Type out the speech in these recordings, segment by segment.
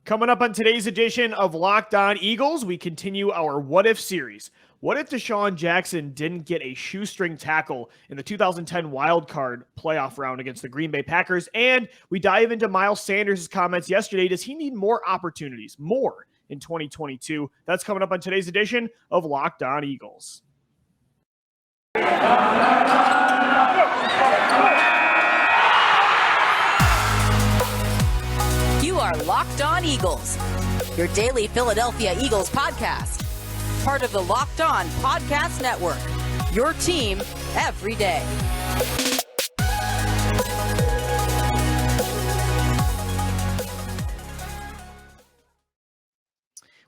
Coming up on today's edition of Locked On Eagles, we continue our What If series. What if DeSean Jackson didn't get a shoestring tackle in the 2010 wild card playoff round against the Green Bay Packers? And we dive into Miles Sanders' comments yesterday. Does he need more opportunities, more in 2022? That's coming up on today's edition of Locked On Eagles. You are Locked On Eagles, your daily Philadelphia Eagles podcast. Part of the Locked On Podcast Network, your team every day.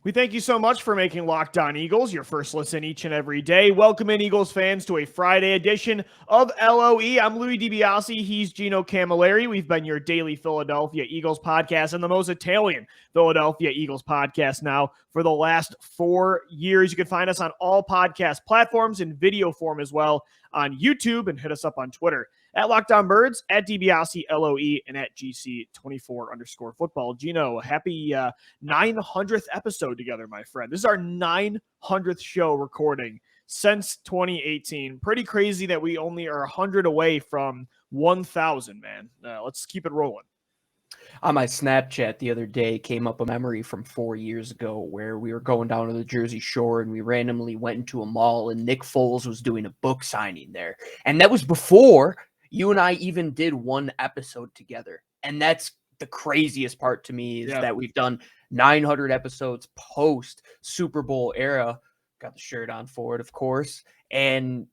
We thank you so much for making Locked On Eagles your first listen each and every day. Welcome in, Eagles fans, to a Friday edition of LOE. I'm Louis DiBiase. He's Gino Camilleri. We've been your daily Philadelphia Eagles podcast and the most Italian Philadelphia Eagles podcast now for the last 4 years. You can find us on all podcast platforms in video form as well on YouTube, and hit us up on Twitter at Locked On Birds, at DiBiase LOE, and at GC24_football. Gino, happy 900th episode together, my friend. This is our 900th show recording since 2018. Pretty crazy that we only are 100 away from 1,000, man. Let's keep it rolling. On my Snapchat the other day came up a memory from 4 years ago where we were going down to the Jersey Shore and we randomly went into a mall and Nick Foles was doing a book signing there. And that was before you and I even did one episode together. And that's the craziest part to me is that we've done 900 episodes post Super Bowl era. Got the shirt on for it, of course. And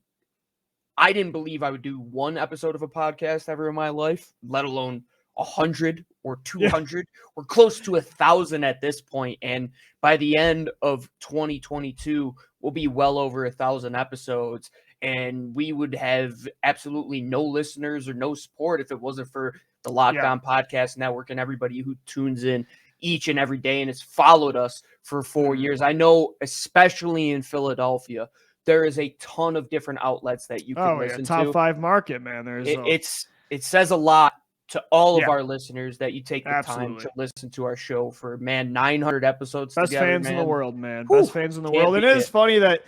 I didn't believe I would do one episode of a podcast ever in my life, let alone 100 or 200. We're close to 1,000 at this point, and by the end of 2022 we'll be well over 1,000 episodes, and we would have absolutely no listeners or no support if it wasn't for the Locked On Podcast Network and everybody who tunes in each and every day and has followed us for 4 years. I know, especially in Philadelphia, there is a ton of different outlets that you can listen to. Top 5 market, man. It says a lot to all of our listeners that you take the time to listen to our show for, 900 episodes. Best together, fans man. in the world, man. Best fans in the world. And it is funny that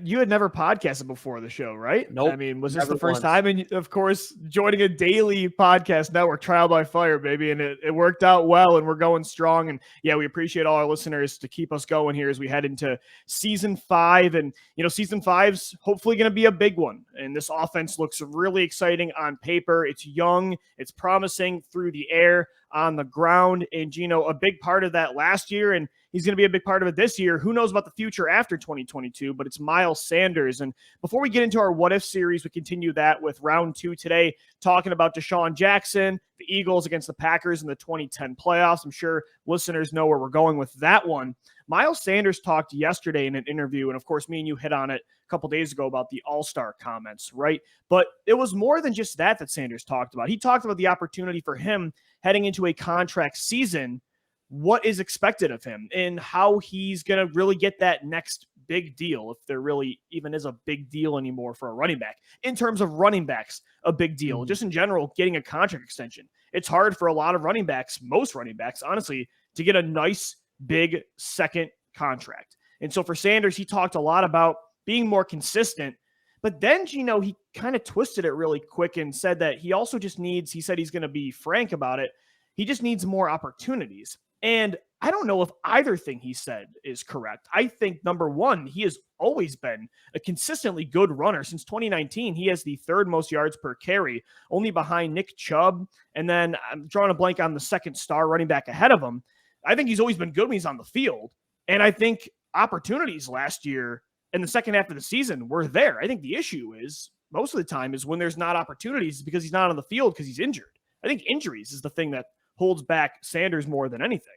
you had never podcasted before the show, right? Nope. I mean, was this the first time? And of course, joining a daily podcast network, trial by fire, baby. And it worked out well, and we're going strong. And yeah, we appreciate all our listeners to keep us going here as we head into season 5. And, season 5's hopefully going to be a big one. And this offense looks really exciting on paper. It's young, it's promising through the air, on the ground. And Gino, a big part of that last year, and he's going to be a big part of it this year. Who knows about the future after 2022, but it's Miles Sanders. And before we get into our What If series, we continue that with round 2 today, talking about DeSean Jackson, the Eagles against the Packers in the 2010 playoffs. I'm sure listeners know where we're going with that one. Miles Sanders talked yesterday in an interview, and of course, me and you hit on it a couple days ago about the All-Star comments, right? But it was more than just that Sanders talked about. He talked about the opportunity for him heading into a contract season, what is expected of him, and how he's going to really get that next big deal, if there really even is a big deal anymore for a running back. In terms of running backs, a big deal. Just in general, getting a contract extension. It's hard for a lot of running backs, most running backs, honestly, to get a nice, big second contract. And so for Sanders, he talked a lot about being more consistent. But then, Gino, he kind of twisted it really quick and said that he also just needs, he said he's going to be frank about it, he just needs more opportunities. And I don't know if either thing he said is correct. I think, number one, he has always been a consistently good runner. Since 2019, he has the 3rd most yards per carry, only behind Nick Chubb. And then I'm drawing a blank on the second star running back ahead of him. I think he's always been good when he's on the field. And I think opportunities last year in the second half of the season were there. I think the issue is most of the time is when there's not opportunities because he's not on the field because he's injured. I think injuries is the thing that holds back Sanders more than anything.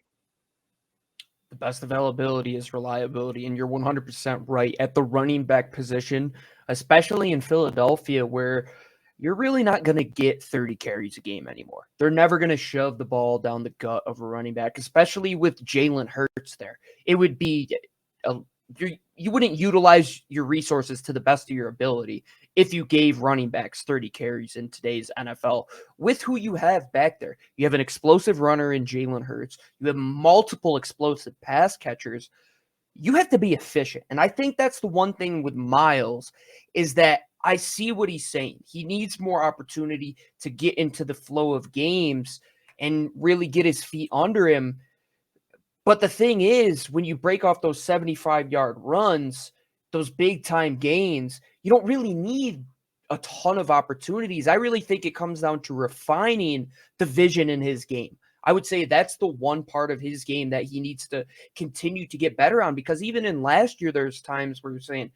The best availability is reliability, and you're 100% right at the running back position, especially in Philadelphia, where you're really not going to get 30 carries a game anymore. They're never going to shove the ball down the gut of a running back, especially with Jalen Hurts there. It would be you wouldn't utilize your resources to the best of your ability if you gave running backs 30 carries in today's NFL with who you have back there. You have an explosive runner in Jalen Hurts. You have multiple explosive pass catchers. You have to be efficient. And I think that's the one thing with Miles is that I see what he's saying. He needs more opportunity to get into the flow of games and really get his feet under him. But the thing is, when you break off those 75-yard runs, those big-time gains, you don't really need a ton of opportunities. I really think it comes down to refining the vision in his game. I would say that's the one part of his game that he needs to continue to get better on, because even in last year, there's times where you're saying,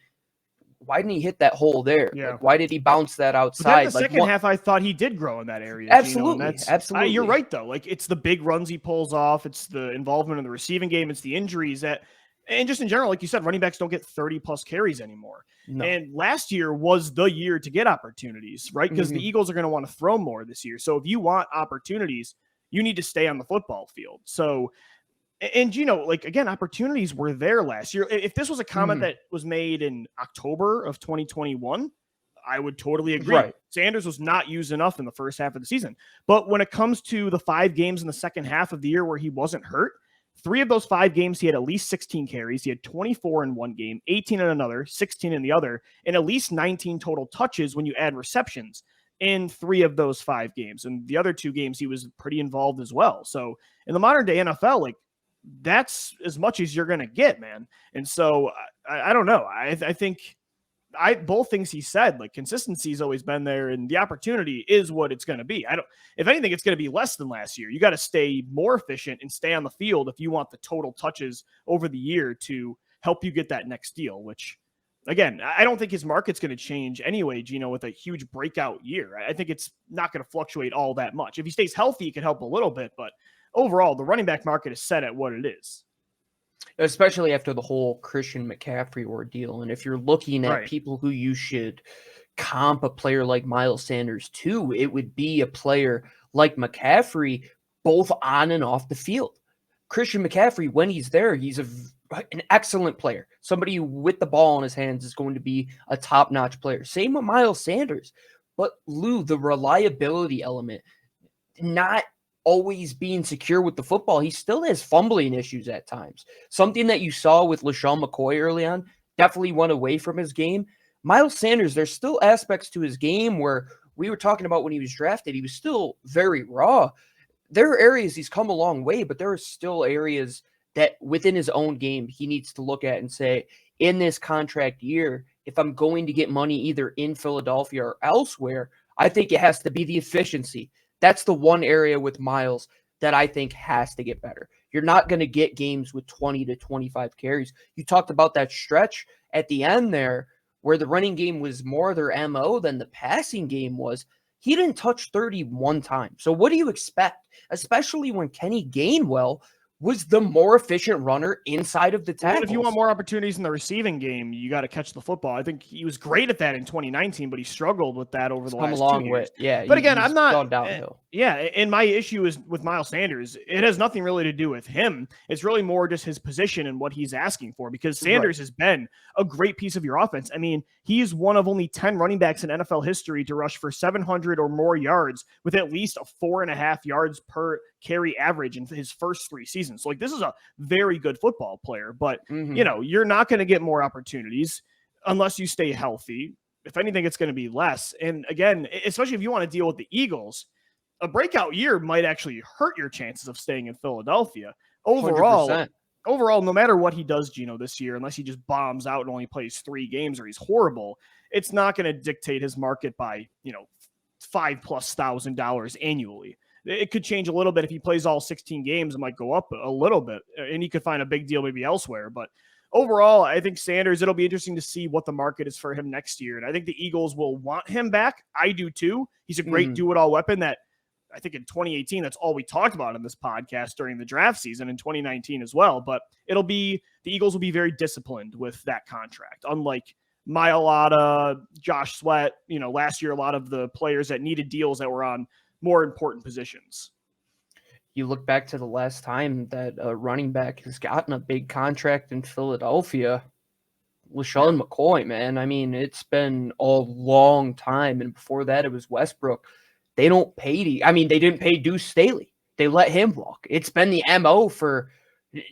why didn't he hit that hole there? Yeah. Like, why did he bounce that outside? But then the second half, I thought he did grow in that area. Absolutely. Absolutely. You're right, though. Like, it's the big runs he pulls off. It's the involvement in the receiving game. It's the injuries that, and just in general, like you said, running backs don't get 30-plus carries anymore. No. And last year was the year to get opportunities, right? Because the Eagles are going to want to throw more this year. So if you want opportunities, you need to stay on the football field. So, and like, again, opportunities were there last year. If this was a comment that was made in October of 2021, I would totally agree. Right. Sanders was not used enough in the first half of the season. But when it comes to the 5 games in the second half of the year where he wasn't hurt, 3 of those 5 games, he had at least 16 carries. He had 24 in one game, 18 in another, 16 in the other, and at least 19 total touches when you add receptions in 3 of those 5 games. And the other 2 games, he was pretty involved as well. So in the modern day NFL, like, that's as much as you're going to get, man. And so I don't know. I think both things he said, like, consistency has always been there, and the opportunity is what it's going to be. If anything, it's going to be less than last year. You got to stay more efficient and stay on the field if you want the total touches over the year to help you get that next deal, which, again, I don't think his market's going to change anyway, Gino, with a huge breakout year. I think it's not going to fluctuate all that much. If he stays healthy, he could help a little bit, but overall, the running back market is set at what it is. Especially after the whole Christian McCaffrey ordeal. And if you're looking at people who you should comp a player like Miles Sanders to, it would be a player like McCaffrey, both on and off the field. Christian McCaffrey, when he's there, he's an excellent player. Somebody with the ball in his hands is going to be a top-notch player. Same with Miles Sanders. But Lou, the reliability element, not always being secure with the football. He still has fumbling issues at times. Something that you saw with LaShawn McCoy early on definitely went away from his game. Miles Sanders, there's still aspects to his game where we were talking about when he was drafted, he was still very raw. There are areas he's come a long way, but there are still areas that within his own game he needs to look at and say, in this contract year, if I'm going to get money either in Philadelphia or elsewhere, I think it has to be the efficiency. That's the one area with Miles that I think has to get better. You're not going to get games with 20 to 25 carries. You talked about that stretch at the end there where the running game was more their MO than the passing game was. He didn't touch 31 times. So what do you expect, especially when Kenny Gainwell was the more efficient runner inside of the tackles? And if you want more opportunities in the receiving game, you got to catch the football. I think he was great at that in 2019, but he struggled with that over the last 2 years. Yeah, but again, I'm not downhill. Yeah, and my issue is with Miles Sanders. It has nothing really to do with him. It's really more just his position and what he's asking for, because Sanders has been a great piece of your offense. I mean, he's one of only 10 running backs in NFL history to rush for 700 or more yards with at least a 4.5 yards per carry average in his first 3 seasons. So, like, this is a very good football player, but you're not going to get more opportunities unless you stay healthy. If anything, it's going to be less. And again, especially if you want to deal with the Eagles, a breakout year might actually hurt your chances of staying in Philadelphia. Overall, 100%. No matter what he does, Gino, this year, unless he just bombs out and only plays 3 games or he's horrible, it's not going to dictate his market by, $5,000+ annually. It could change a little bit if he plays all 16 games. It might go up a little bit, and he could find a big deal maybe elsewhere. But overall, I think Sanders, it'll be interesting to see what the market is for him next year. And I think the Eagles will want him back. I do too. He's a great do-it-all weapon that I think in 2018, that's all we talked about in this podcast during the draft season, in 2019 as well. But the Eagles will be very disciplined with that contract. Unlike Mailata, Josh Sweat, last year, a lot of the players that needed deals that were on more important positions. You look back to the last time that a running back has gotten a big contract in Philadelphia, LaShawn McCoy, man. I mean, it's been a long time. And before that, it was Westbrook. They don't pay. They didn't pay Deuce Staley. They let him walk. It's been the MO for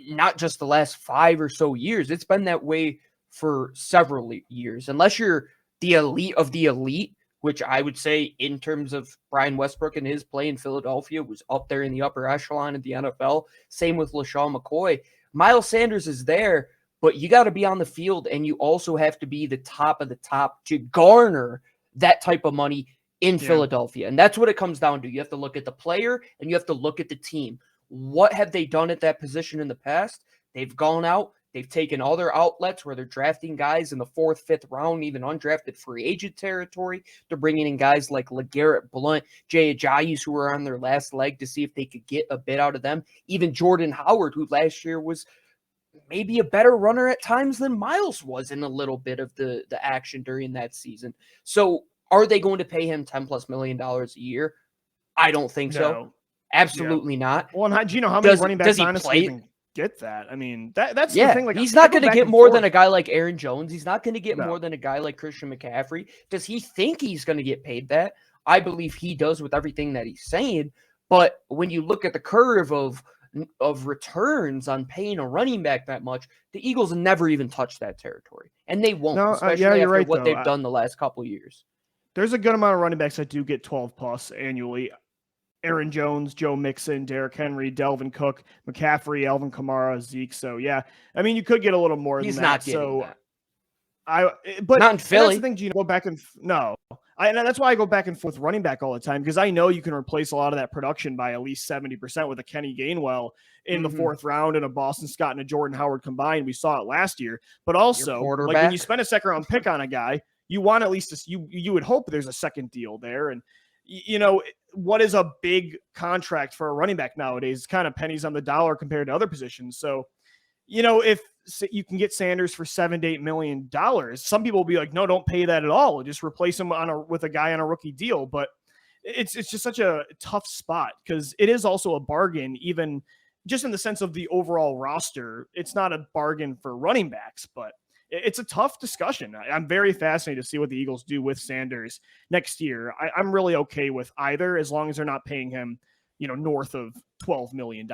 not just the last 5 or so years. It's been that way for several years. Unless you're the elite of the elite, which I would say in terms of Brian Westbrook and his play in Philadelphia was up there in the upper echelon of the NFL. Same with LaShawn McCoy. Miles Sanders is there, but you got to be on the field, and you also have to be the top of the top to garner that type of money in Philadelphia. And that's what it comes down to. You have to look at the player, and you have to look at the team. What have they done at that position in the past? They've gone out. They've taken all their outlets where they're drafting guys in the 4th, 5th round, even undrafted free agent territory. They're bringing in guys like LeGarrette Blount, Jay Ajayi's, who are on their last leg to see if they could get a bit out of them. Even Jordan Howard, who last year was maybe a better runner at times than Miles was in a little bit of the action during that season. So are they going to pay him $10+ million a year? I don't think so. Absolutely not. Well, and do you know how many running backs honestly even get that? I mean, that's the thing. Like, he's not going to get more than a guy like Aaron Jones. He's not going to get more than a guy like Christian McCaffrey. Does he think he's going to get paid that? I believe he does with everything that he's saying. But when you look at the curve of returns on paying a running back that much, the Eagles never even touch that territory, and they won't. Especially after what they've done the last couple of years. There's a good amount of running backs that do get 12+ annually. Aaron Jones, Joe Mixon, Derrick Henry, Delvin Cook, McCaffrey, Alvin Kamara, Zeke. So yeah, I mean, you could get a little more than that. He's not getting that. But not in Philly. That's the thing, Gino. Go back and and that's why I go back and forth running back all the time, because I know you can replace a lot of that production by at least 70% with a Kenny Gainwell in the 4th round and a Boston Scott and a Jordan Howard combined. We saw it last year. But also, like when you spend a 2nd round pick on a guy, you want at least you would hope there's a second deal there. And you know, what is a big contract for a running back nowadays? It's kind of pennies on the dollar compared to other positions. So, you know, if you can get Sanders for $7 to $8 million, some people will be like, no, don't pay that at all. Just replace him with a guy on a rookie deal. But it's just such a tough spot, because it is also a bargain, even just in the sense of the overall roster. It's not a bargain for running backs, but it's a tough discussion. I'm very fascinated to see what the Eagles do with Sanders next year. I'm really okay with either, as long as they're not paying him, you know, north of $12 million.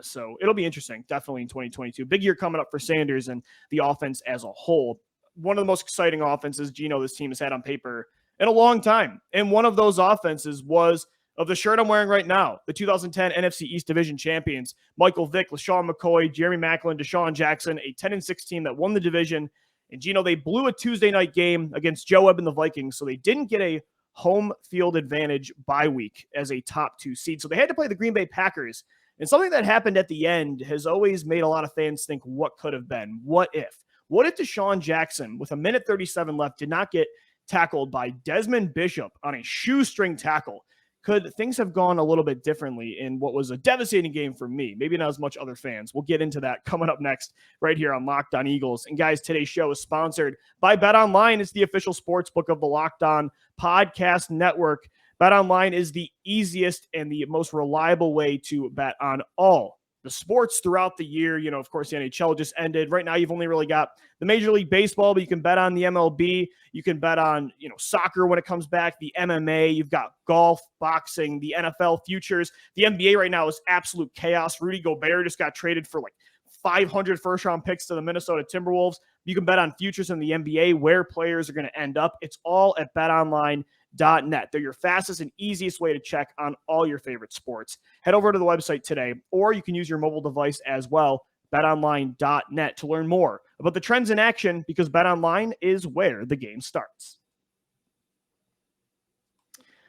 So it'll be interesting, definitely in 2022. Big year coming up for Sanders and the offense as a whole. One of the most exciting offenses, Gino, this team has had on paper in a long time. And one of those offenses was of the shirt I'm wearing right now, the 2010 NFC East Division champions, Michael Vick, LaShawn McCoy, Jeremy Maclin, DeSean Jackson, a 10-6 team that won the division. And, Gino, they blew a Tuesday night game against Joe Webb and the Vikings, so they didn't get a home field advantage bye week as a top 2 seed. So they had to play the Green Bay Packers. And something that happened at the end has always made a lot of fans think, what could have been? What if? What if DeSean Jackson, with 1:37 left, did not get tackled by Desmond Bishop on a shoestring tackle? Could things have gone a little bit differently in what was a devastating game for me? Maybe not as much other fans. We'll get into that coming up next right here on Locked On Eagles. And guys, today's show is sponsored by BetOnline. It's the official sports book of the Locked On Podcast Network. BetOnline is the easiest and the most reliable way to bet on all the sports throughout the year. You know, of course, the NHL just ended. Right now, you've only really got the Major League Baseball, but you can bet on the MLB. You can bet on, you know, soccer when it comes back, the MMA. You've got golf, boxing, the NFL futures. The NBA right now is absolute chaos. Rudy Gobert just got traded for like 500 first-round picks to the Minnesota Timberwolves. You can bet on futures in the NBA, where players are going to end up. It's all at BetOnline.net. They're your fastest and easiest way to check on all your favorite sports. Head over to the website today, or you can use your mobile device as well, betonline.net, to learn more about the trends in action, because BetOnline is where the game starts.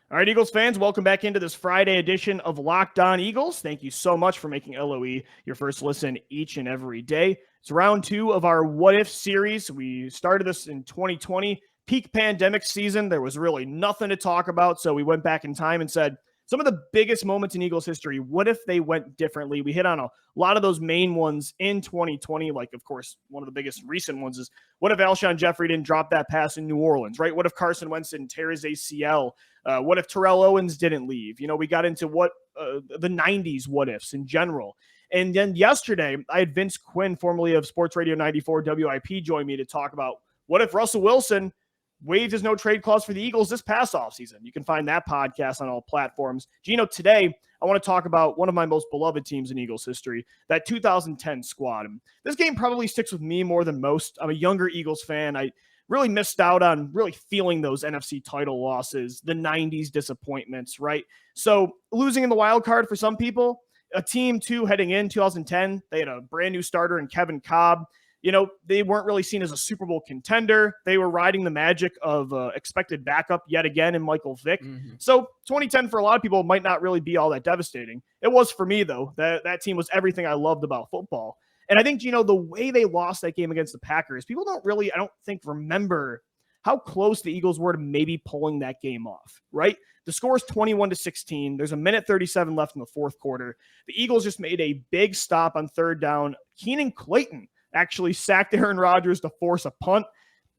All right, Eagles fans, welcome back into this Friday edition of Locked On Eagles. Thank you so much for making LOE your first listen each and every day. It's round 2 of our What If series. We started this in 2020, peak pandemic season. There was really nothing to talk about, so we went back in time and said, some of the biggest moments in Eagles history, what if they went differently? We hit on a lot of those main ones in 2020. Like, of course, one of the biggest recent ones is, what if Alshon Jeffery didn't drop that pass in New Orleans, right? What if Carson Wentz didn't tear his ACL? What if Terrell Owens didn't leave? You know, we got into what the 90s what ifs in general. And then yesterday, I had Vince Quinn, formerly of Sports Radio 94 WIP, join me to talk about what if Russell Wilson waived his no-trade clause for the Eagles this past offseason. You can find that podcast on all platforms. Gino, today, I want to talk about one of my most beloved teams in Eagles history, that 2010 squad. And this game probably sticks with me more than most. I'm a younger Eagles fan. I really missed out on really feeling those NFC title losses, the 90s disappointments, right? So losing in the wild card for some people, a team too heading in 2010, they had a brand new starter in Kevin Cobb. You know, they weren't really seen as a Super Bowl contender. They were riding the magic of expected backup yet again in Michael Vick. So 2010 for a lot of people might not really be all that devastating. It was for me, though. That team was everything I loved about football. And I think, you know, the way they lost that game against the Packers, people don't really, I don't think, remember how close the Eagles were to maybe pulling that game off, right? The score is 21-16. There's a minute 37 left in the fourth quarter. The Eagles just made a big stop on third down. Keenan Clayton actually sacked Aaron Rodgers to force a punt.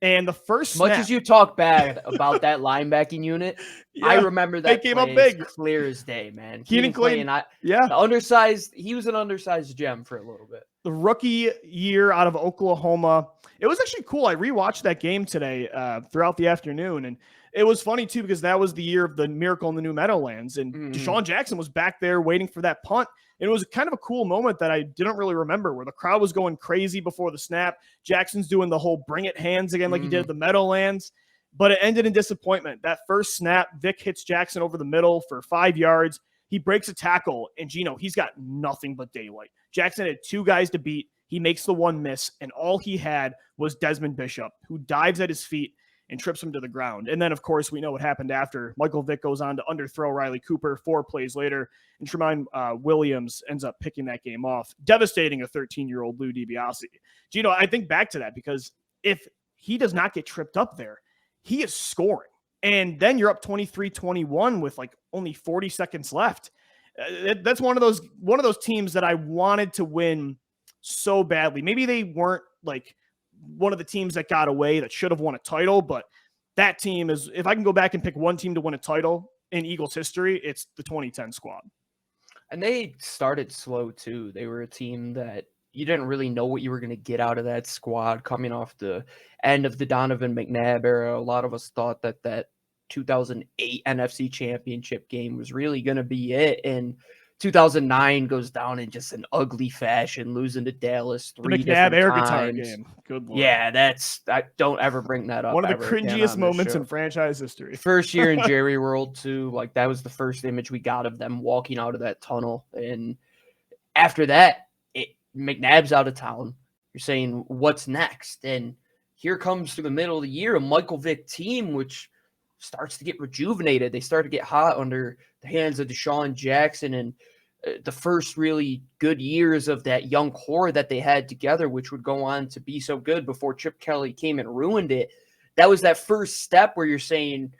And the first snap, much as you talk bad about that linebacking unit, I remember that they came up big, clear as day, man. Keenan Clayton, the undersized. He was an undersized gem for a little bit. The rookie year out of Oklahoma. It was actually cool. I rewatched that game today throughout the afternoon, and it was funny too because that was the year of the Miracle in the New Meadowlands, and DeSean Jackson was back there waiting for that punt. And it was kind of a cool moment that I didn't really remember, where the crowd was going crazy before the snap. Jackson's doing the whole bring it hands again like he did at the Meadowlands. But it ended in disappointment. That first snap, Vick hits Jackson over the middle for 5 yards. He breaks a tackle, and Gino, he's got nothing but daylight. Jackson had two guys to beat. He makes the one miss, and all he had was Desmond Bishop, who dives at his feet and trips him to the ground. And then, of course, we know what happened after. Michael Vick goes on to underthrow Riley Cooper 4 plays later, and Tremaine Williams ends up picking that game off, devastating a 13-year-old Lou DiBiase. Gino, I think back to that because if he does not get tripped up there, he is scoring. And then you're up 23-21 with like only 40 seconds left. That's one of those teams that I wanted to win so badly. Maybe they weren't like one of the teams that got away that should have won a title, but that team is, if I can go back and pick one team to win a title in Eagles history, it's the 2010 squad. And they started slow too. They were a team that you didn't really know what you were going to get out of that squad coming off the end of the Donovan McNabb era. A lot of us thought that 2008 NFC Championship game was really going to be it. And 2009 goes down in just an ugly fashion, losing to Dallas three different air times. guitar game. Good Lord. Yeah, I don't ever bring that up. One of the cringiest moments in franchise history. First year in Jerry World too. Like that was the first image we got of them walking out of that tunnel. And after that, McNabb's out of town. You're saying, what's next? And here comes through the middle of the year a Michael Vick team, which starts to get rejuvenated. They start to get hot under the hands of DeSean Jackson and the first really good years of that young core that they had together, which would go on to be so good before Chip Kelly came and ruined it. That was that first step where you're saying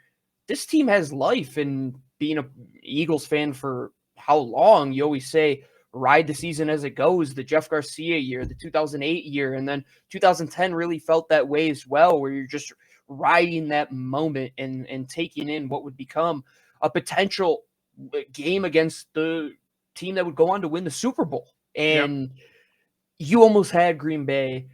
this team has life. And being an Eagles fan for how long, you always say, ride the season as it goes, the Jeff Garcia year, the 2008 year, and then 2010 really felt that way as well, where you're just riding that moment and taking in what would become a potential game against the team that would go on to win the Super Bowl. And you almost had Green Bay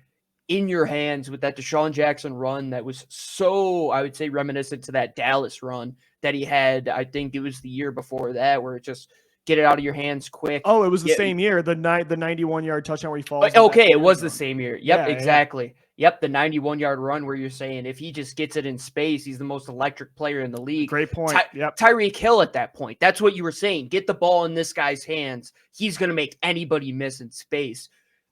in your hands with that DeSean Jackson run that was so, I would say, reminiscent to that Dallas run that he had. I think it was the year before that, where it just get it out of your hands quick. Oh, it was the same year, the 91-yard touchdown where he falls. Okay, it was the same year. Yep, exactly. Yeah. Yep, the 91-yard run where you're saying if he just gets it in space, he's the most electric player in the league. Great point. Tyreek Hill at that point. That's what you were saying. Get the ball in this guy's hands. He's going to make anybody miss in space.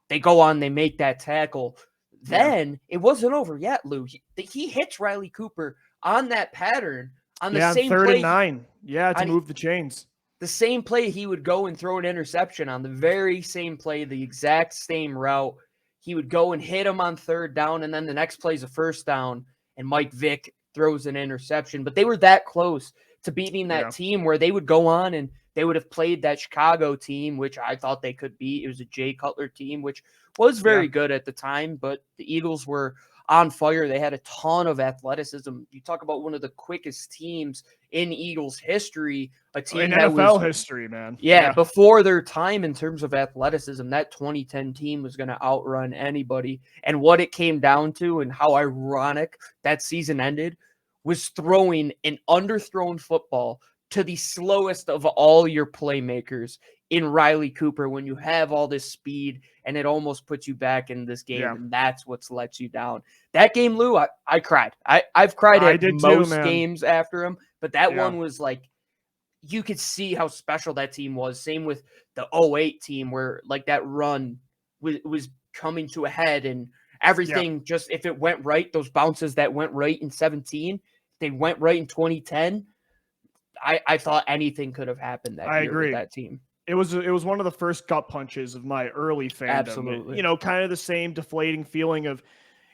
They go on, they make that tackle. Then it wasn't over yet, Lou. He hits Riley Cooper on that pattern on the same third play. And 9. Yeah, to move the chains. The same play, he would go and throw an interception on the very same play, the exact same route. He would go and hit him on third down, and then the next play is a first down, and Mike Vick throws an interception. But they were that close to beating that team where they would go on and they would have played that Chicago team, which I thought they could beat. It was a Jay Cutler team, which was very good at the time, but the Eagles were on fire. They had a ton of athleticism. You talk about one of the quickest teams in Eagles history, a team in that NFL was, history, man. yeah, before their time in terms of athleticism. That 2010 team was going to outrun anybody. And what it came down to, and how ironic that season ended, was throwing an underthrown football to the slowest of all your playmakers in Riley Cooper when you have all this speed, and it almost puts you back in this game, and that's what's lets you down. That game, Lou, I cried. I've cried at most games after him, but that one was like, you could see how special that team was. Same with the 08 team, where like that run was coming to a head, and everything just, if it went right, those bounces that went right in 17, they went right in 2010. I thought anything could have happened that year with that team. It was one of the first gut punches of my early fandom. Absolutely. You know, kind of the same deflating feeling of,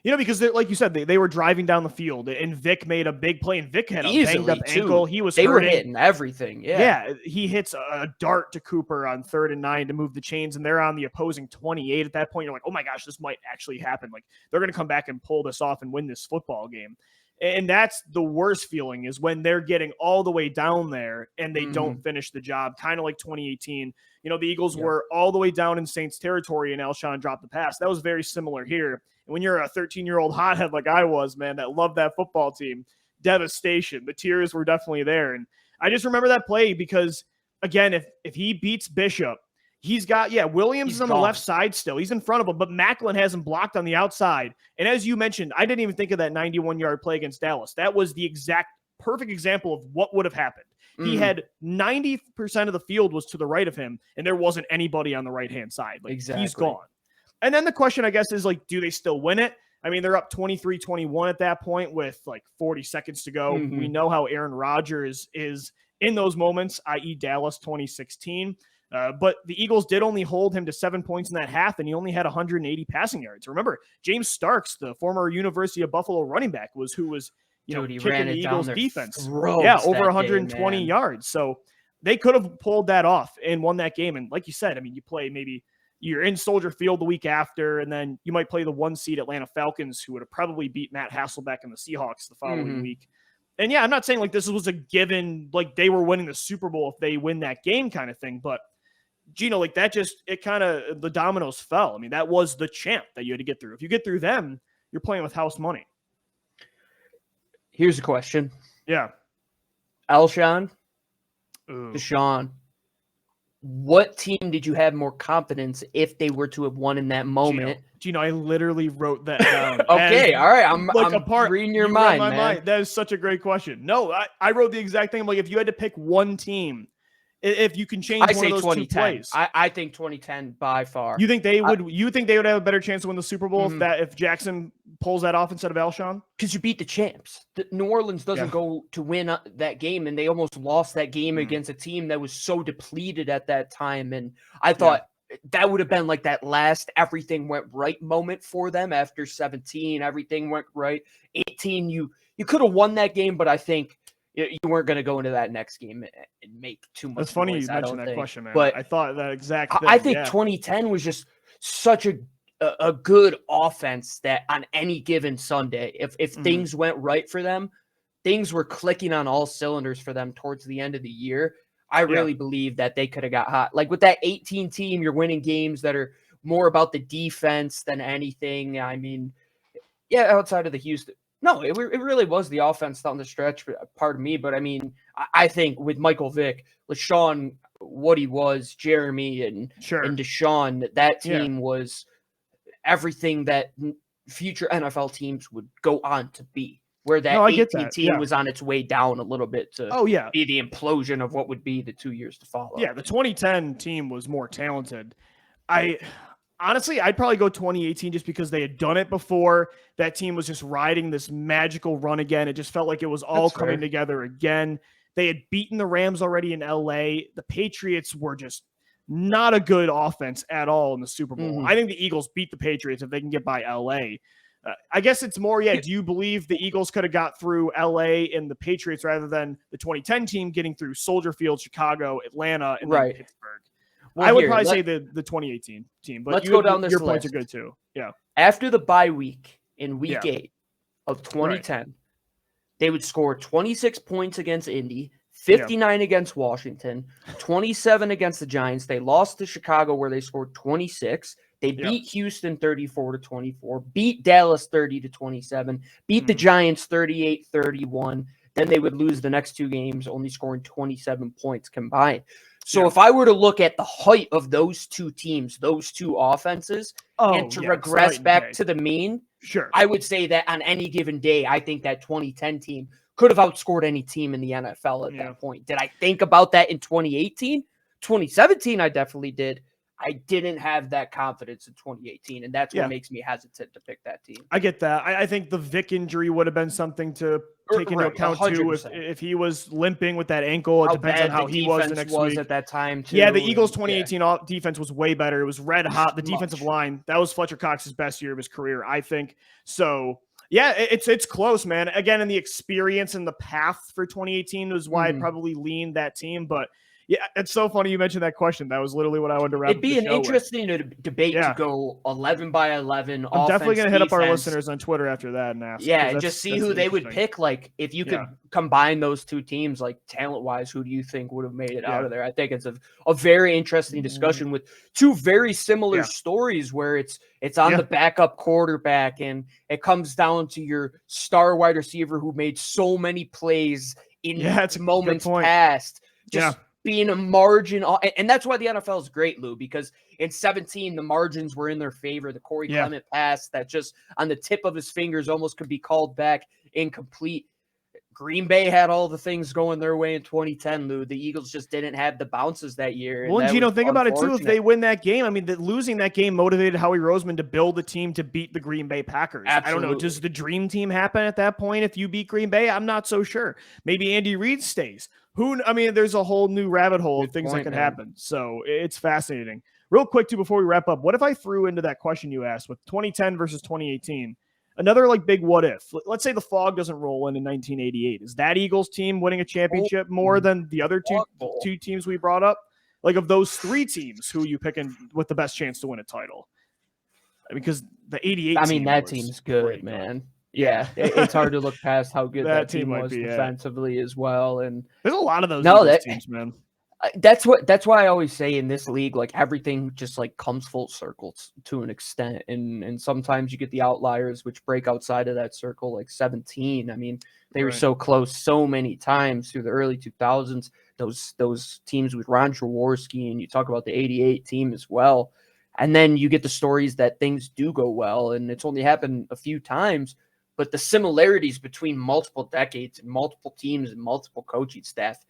you know, because like you said, they were driving down the field and Vick made a big play, and Vick had a banged up ankle. He was hurting. Were hitting everything. Yeah. He hits a dart to Cooper on 3rd and 9 to move the chains, and they're on the opposing 28 at that point. You're like, oh my gosh, this might actually happen. Like, they're going to come back and pull this off and win this football game. And that's the worst feeling, is when they're getting all the way down there and they don't finish the job, kind of like 2018. You know, the Eagles were all the way down in Saints territory and Alshon dropped the pass. That was very similar here. And when you're a 13-year-old hothead like I was, man, that loved that football team, devastation. The tears were definitely there. And I just remember that play because, again, if he beats Bishop, he's got, Williams is on the left side still. He's in front of him, but Macklin has him blocked on the outside. And as you mentioned, I didn't even think of that 91-yard play against Dallas. That was the exact perfect example of what would have happened. He had 90% of the field was to the right of him, and there wasn't anybody on the right-hand side. Like, he's gone. And then the question, I guess, is, like, do they still win it? I mean, they're up 23-21 at that point with, like, 40 seconds to go. We know how Aaron Rodgers is in those moments, i.e. Dallas 2016. But the Eagles did only hold him to 7 points in that half, and he only had 180 passing yards. Remember, James Starks, the former University of Buffalo running back, who was kicking the Eagles defense. Over 120 yards. So they could have pulled that off and won that game. And like you said, I mean, you play, maybe you're in Soldier Field the week after, and then you might play the 1 seed Atlanta Falcons, who would have probably beat Matt Hasselbeck and the Seahawks the following week. And I'm not saying like this was a given, like they were winning the Super Bowl if they win that game kind of thing, but Gino, like that it kind of, the dominoes fell. I mean, that was the champ that you had to get through. If you get through them, you're playing with house money. Here's a question. Yeah. Alshon, DeSean, what team did you have more confidence if they were to have won in that moment? Gino, I literally wrote that down. Okay, all right. I'm reading your mind, man. That is such a great question. No, I wrote the exact thing. I'm like, if you had to pick one team, if you can change one of those 2 plays. I think 2010 by far. You think they would? You think they would have a better chance to win the Super Bowl if Jackson pulls that off instead of Alshon? Because you beat the champs. New Orleans doesn't go to win that game, and they almost lost that game against a team that was so depleted at that time. And I thought that would have been like that last everything went right moment for them after 17. Everything went right. 18, you could have won that game, but I think you weren't going to go into that next game and make too much. That's funny you mentioned that question, man. But I thought that exact thing. I think 2010 was just such a good offense that on any given Sunday, if things went right for them, things were clicking on all cylinders for them towards the end of the year. I really believe that they could have got hot. Like with that 18 team, you're winning games that are more about the defense than anything. I mean, outside of the Houston. No, it really was the offense down the stretch, pardon me. But I mean, I think with Michael Vick, LaShawn, what he was, Jeremy and DeSean, that team was everything that future NFL teams would go on to be. Where that 18 team was on its way down a little bit to be the implosion of what would be the 2 years to follow. Yeah, the 2010 team was more talented. Honestly, I'd probably go 2018 just because they had done it before. That team was just riding this magical run again. It just felt like it was all coming together again. They had beaten the Rams already in LA. The Patriots were just not a good offense at all in the Super Bowl. I think the Eagles beat the Patriots if they can get by LA. I guess it's more, do you believe the Eagles could have got through LA and the Patriots rather than the 2010 team getting through Soldier Field, Chicago, Atlanta, and then Pittsburgh? Well, I would probably say the 2018 team, but let's go down this your list. Points are good too. Yeah. After the bye week, in week 8 of 2010, they would score 26 points against Indy, 59 against Washington, 27 against the Giants. They lost to Chicago where they scored 26. They beat Houston 34-24, beat Dallas 30-27, beat the Giants 38-31. Then they would lose the next 2 games, only scoring 27 points combined. So if I were to look at the height of those 2 teams, those 2 offenses, and to regress back to the mean, I would say that on any given day, I think that 2010 team could have outscored any team in the NFL at that point. Did I think about that in 2018? 2017, I definitely did. I didn't have that confidence in 2018, and that's what makes me hesitant to pick that team. I get that. I think the Vick injury would have been something to take into account 100%. Too. If he was limping with that ankle, it depends on how he was the next week. At that time, too. Yeah, the Eagles' 2018 defense was way better. It was red hot. The defensive line, that was Fletcher Cox's best year of his career, I think. So, yeah, it's close, man. Again, in the experience and the path for 2018 was why I'd probably lean that team, but yeah, it's so funny you mentioned that question. That was literally what I wanted to wrap up. It'd be an interesting debate to go 11 by 11. I'm definitely going to hit up our listeners on Twitter after that and ask. Yeah, and just see who they would pick. Like, if you could combine those 2 teams, like talent-wise, who do you think would have made it out of there? I think it's a very interesting discussion with 2 very similar stories where it's on the backup quarterback and it comes down to your star wide receiver who made so many plays in moments past. Being a margin, and that's why the NFL is great, Lou, because in 17, the margins were in their favor. The Corey Clement pass that just on the tip of his fingers almost could be called back incomplete. Green Bay had all the things going their way in 2010, Lou. The Eagles just didn't have the bounces that year. Well, and Gino, think about it, too. If they win that game, I mean, losing that game motivated Howie Roseman to build a team to beat the Green Bay Packers. Absolutely. I don't know. Does the dream team happen at that point if you beat Green Bay? I'm not so sure. Maybe Andy Reid stays. I mean, there's a whole new rabbit hole of things that can happen. So it's fascinating. Real quick, too, before we wrap up, what if I threw into that question you asked with 2010 versus 2018? Another like big what if. Let's say the fog doesn't roll in 1988. Is that Eagles team winning a championship more than the other two teams we brought up? Like, of those 3 teams, who are you picking with the best chance to win a title? Because the 88 that team's good, man. Yeah, it's hard to look past how good that team was defensively as well. And there's a lot of those teams, man. That's why I always say in this league, like, everything just like comes full circle to an extent, and sometimes you get the outliers which break outside of that circle, like 17. I mean, they were so close so many times through the early 2000s. Those teams with Ron Jaworski, and you talk about the 88 team as well, and then you get the stories that things do go well, and it's only happened a few times. But the similarities between multiple decades and multiple teams and multiple coaching staff,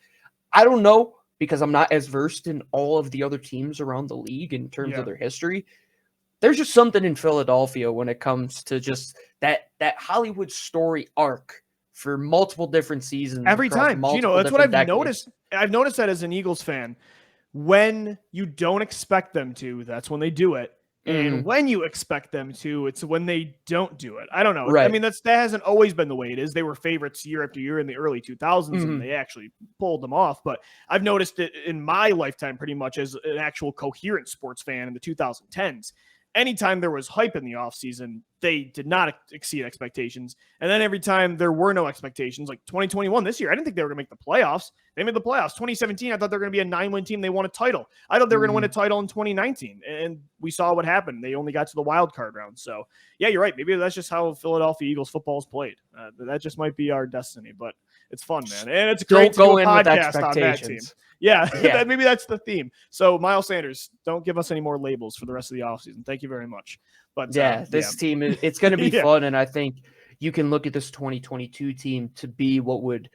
I don't know, because I'm not as versed in all of the other teams around the league in terms of their history. There's just something in Philadelphia when it comes to just that Hollywood story arc for multiple different seasons. Every time. That's what I've noticed. I've noticed that as an Eagles fan. When you don't expect them to, that's when they do it. And when you expect them to, it's when they don't do it. I don't know. Right. I mean, that hasn't always been the way it is. They were favorites year after year in the early 2000s, and they actually pulled them off. But I've noticed it in my lifetime pretty much as an actual coherent sports fan in the 2010s. Anytime there was hype in the offseason, they did not exceed expectations. And then every time there were no expectations, like 2021 this year, I didn't think they were going to make the playoffs. They made the playoffs. 2017, I thought they were going to be a 9-win team. They won a title. I thought they were going to win a title in 2019. And we saw what happened. They only got to the wild card round. So, yeah, you're right. Maybe that's just how Philadelphia Eagles football is played. That just might be our destiny. But it's fun, man. And it's great to do a podcast on that team. Yeah. Maybe that's the theme. So, Miles Sanders, don't give us any more labels for the rest of the offseason. Thank you very much. But this team, it's going to be fun. And I think you can look at this 2022 team to be what would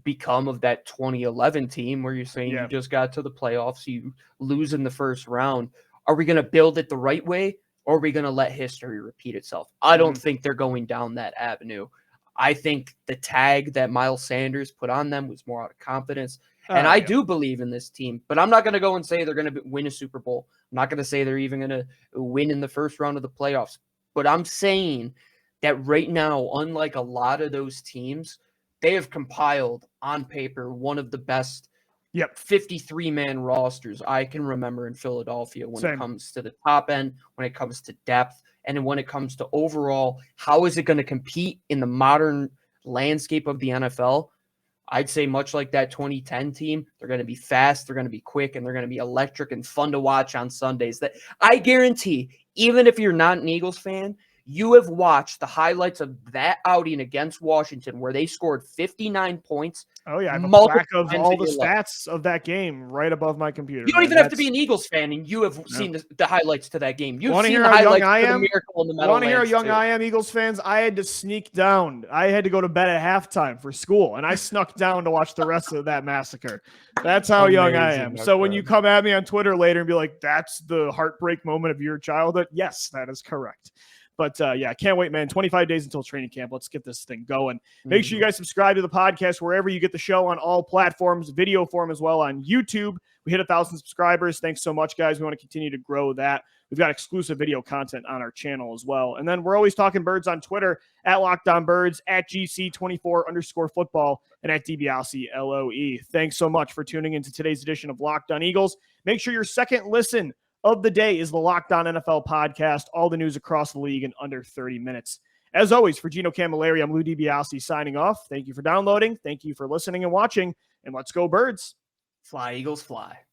become of that 2011 team where you're saying you just got to the playoffs, you lose in the first round. Are we going to build it the right way, or are we going to let history repeat itself? I don't think they're going down that avenue. I think the tag that Miles Sanders put on them was more out of confidence. And I do believe in this team, but I'm not going to go and say they're going to win a Super Bowl. I'm not going to say they're even going to win in the first round of the playoffs. But I'm saying that right now, unlike a lot of those teams, they have compiled on paper one of the best 53-man rosters I can remember in Philadelphia when it comes to the top end, when it comes to depth, And when it comes to overall, how is it going to compete in the modern landscape of the NFL? I'd say much like that 2010 team, they're going to be fast, they're going to be quick, and they're going to be electric and fun to watch on Sundays. That I guarantee, even if you're not an Eagles fan, you have watched the highlights of that outing against Washington where they scored 59 points. Oh, yeah. I have a plaque of all the stats of that game right above my computer. You don't even have to be an Eagles fan, and you have seen the highlights to that game. You've seen the highlights to the Miracle in the Meadowlands. Want to hear how young I am, Eagles fans? I had to sneak down. I had to go to bed at halftime for school, and I snuck down to watch the rest of that massacre. That's how young I am. So when you come at me on Twitter later and be like, that's the heartbreak moment of your childhood, yes, that is correct. But yeah, I can't wait, man. 25 days until training camp. Let's get this thing going. Make sure you guys subscribe to the podcast wherever you get the show on all platforms, video form as well on YouTube. We hit 1,000 subscribers. Thanks so much, guys. We want to continue to grow that. We've got exclusive video content on our channel as well. And then we're always talking birds on Twitter at LockedOnBirds, at GC24_football, and at DBLCLOE. Thanks so much for tuning into today's edition of Locked On Eagles. Make sure your second listen of the day is the Locked On NFL podcast. All the news across the league in under 30 minutes. As always, for Gino Camilleri, I'm Lou DiBiase signing off. Thank you for downloading. Thank you for listening and watching. And let's go, birds. Fly, Eagles, fly.